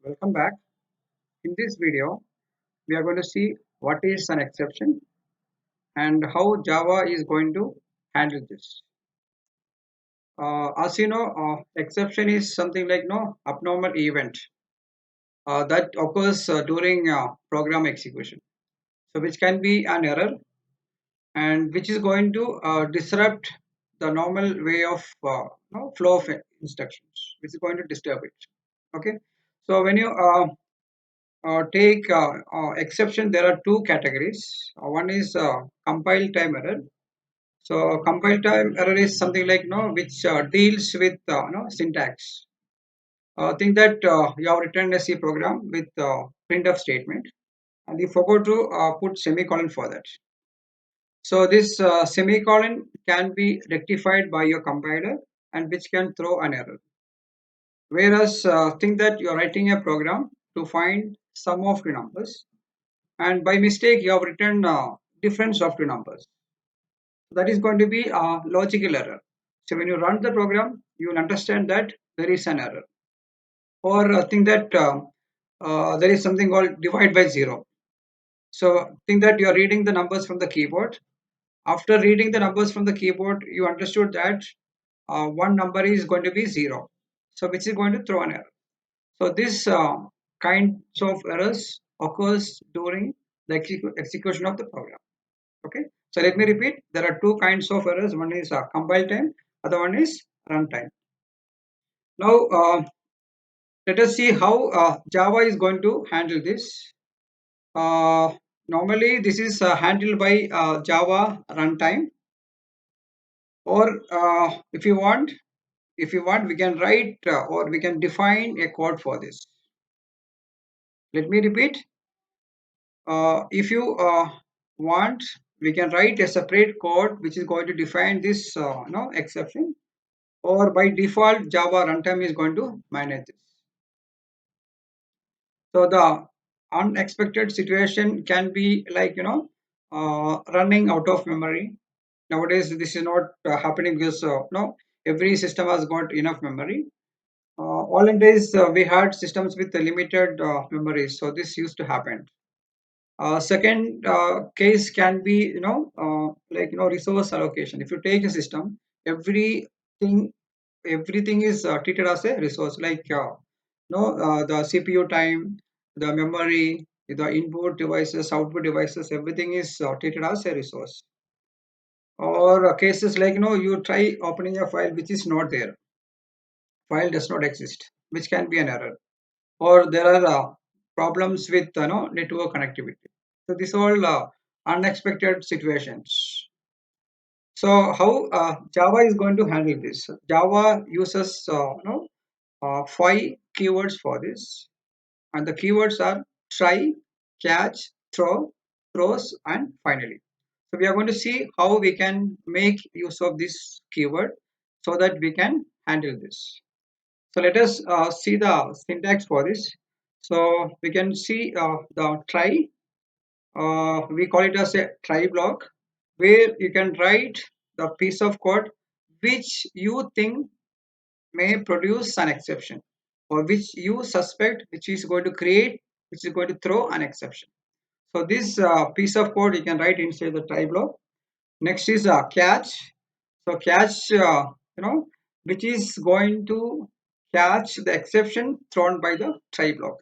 Welcome back. In this video, we are going to see what is an exception and how Java is going to handle this. As you know, exception is something like no abnormal event that occurs during program execution. So, which can be an error and which is going to disrupt the normal way of flow of instructions, which is going to disturb it. Okay. So, when you take exception, there are two categories. One is compile time error. So compile time error is something like which deals with syntax. Think that you have written a C program with printf statement, and you forgot to put semicolon for that. So this semicolon can be rectified by your compiler, and which can throw an error. Whereas think that you are writing a program to find sum of the numbers, and by mistake you have written difference of two numbers. That is going to be a logical error. So when you run the program, you will understand that there is an error. Or think that there is something called divide by zero. So think that you are reading the numbers from the keyboard. After reading the numbers from the keyboard, you understood that one number is going to be zero. So which is going to throw an error. So this kinds of errors occurs during the execution of the program. Okay, so let me repeat, there are two kinds of errors. One is compile time, other one is runtime. Now let us see how Java is going to handle this. uh, Normally this is handled by Java runtime, or if you want we can write or we can define a code for this. Let me repeat, if you want, we can write a separate code which is going to define this exception, or by default Java runtime is going to manage this. So the unexpected situation can be like running out of memory. Nowadays this is not happening because no, every system has got enough memory. Olden days we had systems with limited memory, so this used to happen. Second case can be resource allocation. If you take a system, everything is treated as a resource, like the CPU time, the memory, the input devices, output devices, everything is treated as a resource. Or cases like you try opening a file which is not there, file does not exist, which can be an error. Or there are problems with network connectivity. So these all unexpected situations. So how Java is going to handle this? Java uses five keywords for this, and the keywords are try, catch, throw, throws, and finally. So we are going to see how we can make use of this keyword so that we can handle this. So let us see the syntax for this. So we can see the try. We call it as a try block, where you can write the piece of code which you think may produce an exception, or which you suspect which is going to create, which is going to throw an exception. So this piece of code you can write inside the try block. Next is catch. So catch, which is going to catch the exception thrown by the try block.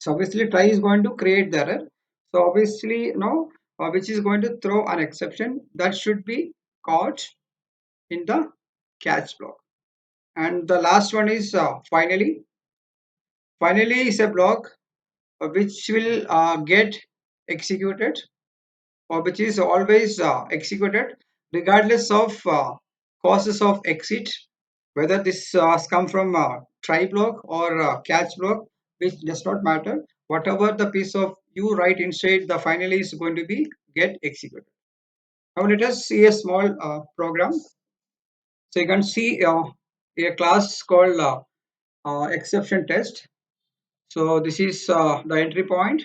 So obviously try is going to create the error. So obviously which is going to throw an exception that should be caught in the catch block. And the last one is finally. Finally is a block which will get executed, or which is always executed regardless of causes of exit, whether this come from try block or catch block, which does not matter. Whatever the piece of you write inside the finally is going to be get executed. Now let us see a small program. So you can see a class called exception test. So this is the entry point,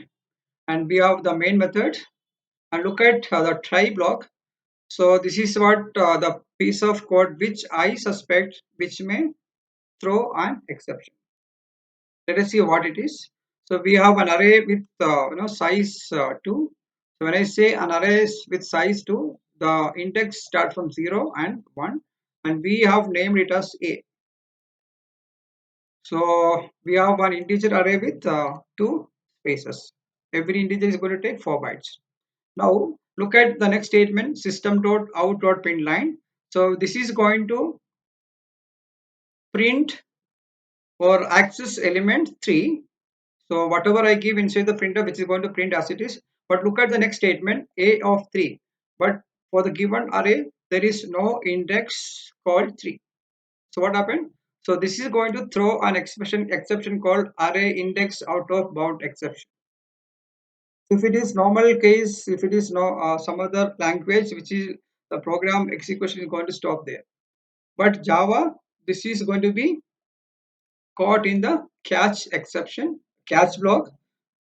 and we have the main method, and look at the try block. So this is what the piece of code which I suspect which may throw an exception. Let us see what it is. So we have an array with size 2. So when I say an array with size 2, the index starts from 0 and 1, and we have named it as A. So we have one integer array with two spaces. Every integer is going to take 4 bytes. Now look at the next statement, system.out.println. So this is going to print or access element 3. So whatever I give inside the printer, which is going to print as it is. But look at the next statement, A of 3. But for the given array, there is no index called 3. So what happened? So this is going to throw an exception called array index out of bound exception. If it is normal case, if it is no some other language, which is the program execution is going to stop there. But Java, this is going to be caught in the catch exception, catch block,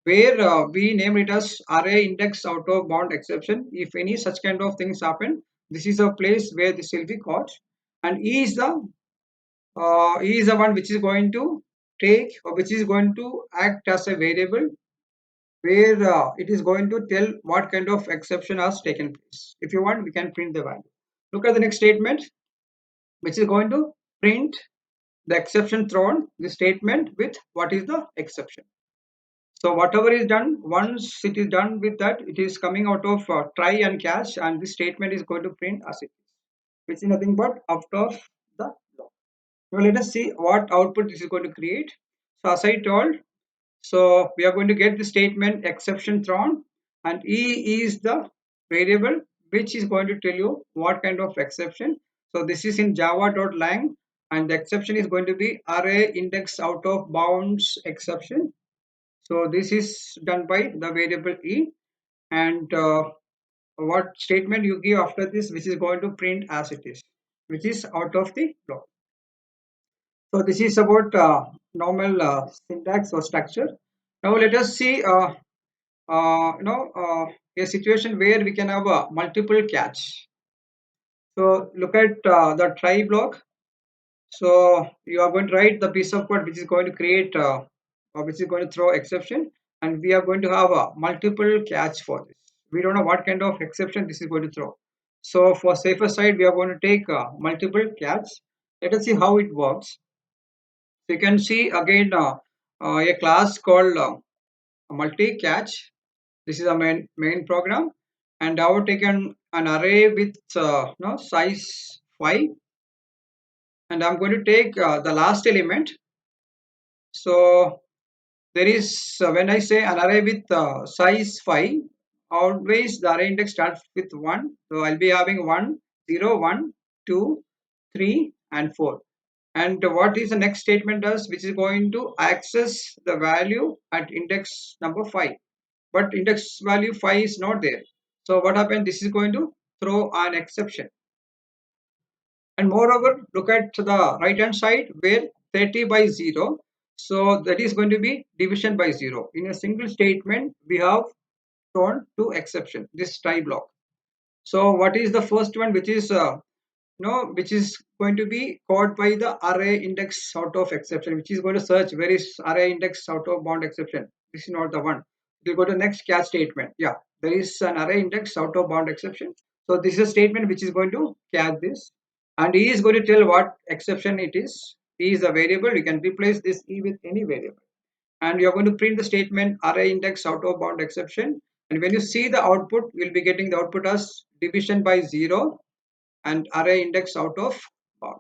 where we name it as array index out of bound exception. If any such kind of things happen, this is a place where this will be caught, and E is the one which is going to take, or which is going to act as a variable where it is going to tell what kind of exception has taken place. If you want, we can print the value. Look at the next statement, which is going to print the exception thrown, the statement with what is the exception. So whatever is done, once it is done with that, it is coming out of try and catch, and this statement is going to print as it is, which is nothing but out of the block. Now let us see what output this is going to create. So as I told, so we are going to get the statement exception thrown, and E is the variable which is going to tell you what kind of exception. So this is in java.lang, and the exception is going to be array index out of bounds exception. So this is done by the variable E, and what statement you give after this, which is going to print as it is, which is out of the block. So this is about normal syntax or structure. Now let us see a situation where we can have a multiple catch. So look at the try block. So you are going to write the piece of code which is going to create or which is going to throw exception, and we are going to have a multiple catch for this. We don't know what kind of exception this is going to throw. So for safer side, we are going to take multiple catch. Let us see how it works. So you can see again a class called multi catch. This is a main program, and I have taken an array with size 5, and I'm going to take the last element. So there is when I say an array with size 5, always the array index starts with 1. So I'll be having 1 0 1 2 3 and 4. And what is the next statement does, which is going to access the value at index number 5, but index value 5 is not there. So what happened, this is going to throw an exception. And moreover, look at the right hand side where 30 by 0, so that is going to be division by 0. In a single statement we have thrown two exception, this try block. So what is the first one, which is which is going to be caught by the array index out of exception, which is going to search where is array index out of bound exception. This is not the one. We go to next catch statement. Yeah, there is an array index out of bound exception. So this is a statement which is going to catch this, and E is going to tell what exception it is. E is a variable. You can replace this E with any variable, and you are going to print the statement array index out of bound exception. And when you see the output, you'll be getting the output as division by 0 and array index out of bound,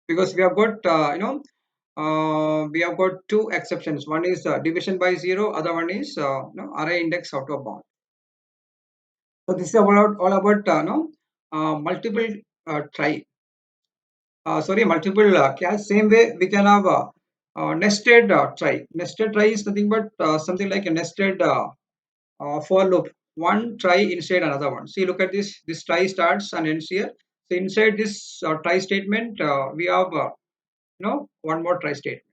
because we have got we have got two exceptions. One is division by 0, other one is array index out of bound. So this is all about multiple try sorry multiple catch. Same way we can have nested try. Nested try is nothing but something like a nested for loop, one try inside another one. See, look at this, this try starts and ends here. So inside this try statement we have one more try statement,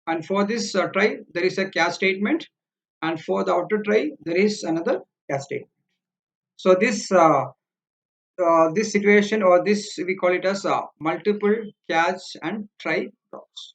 and for this try there is a catch statement, and for the outer try there is another catch statement. So this situation, or this we call it as multiple catch and try blocks.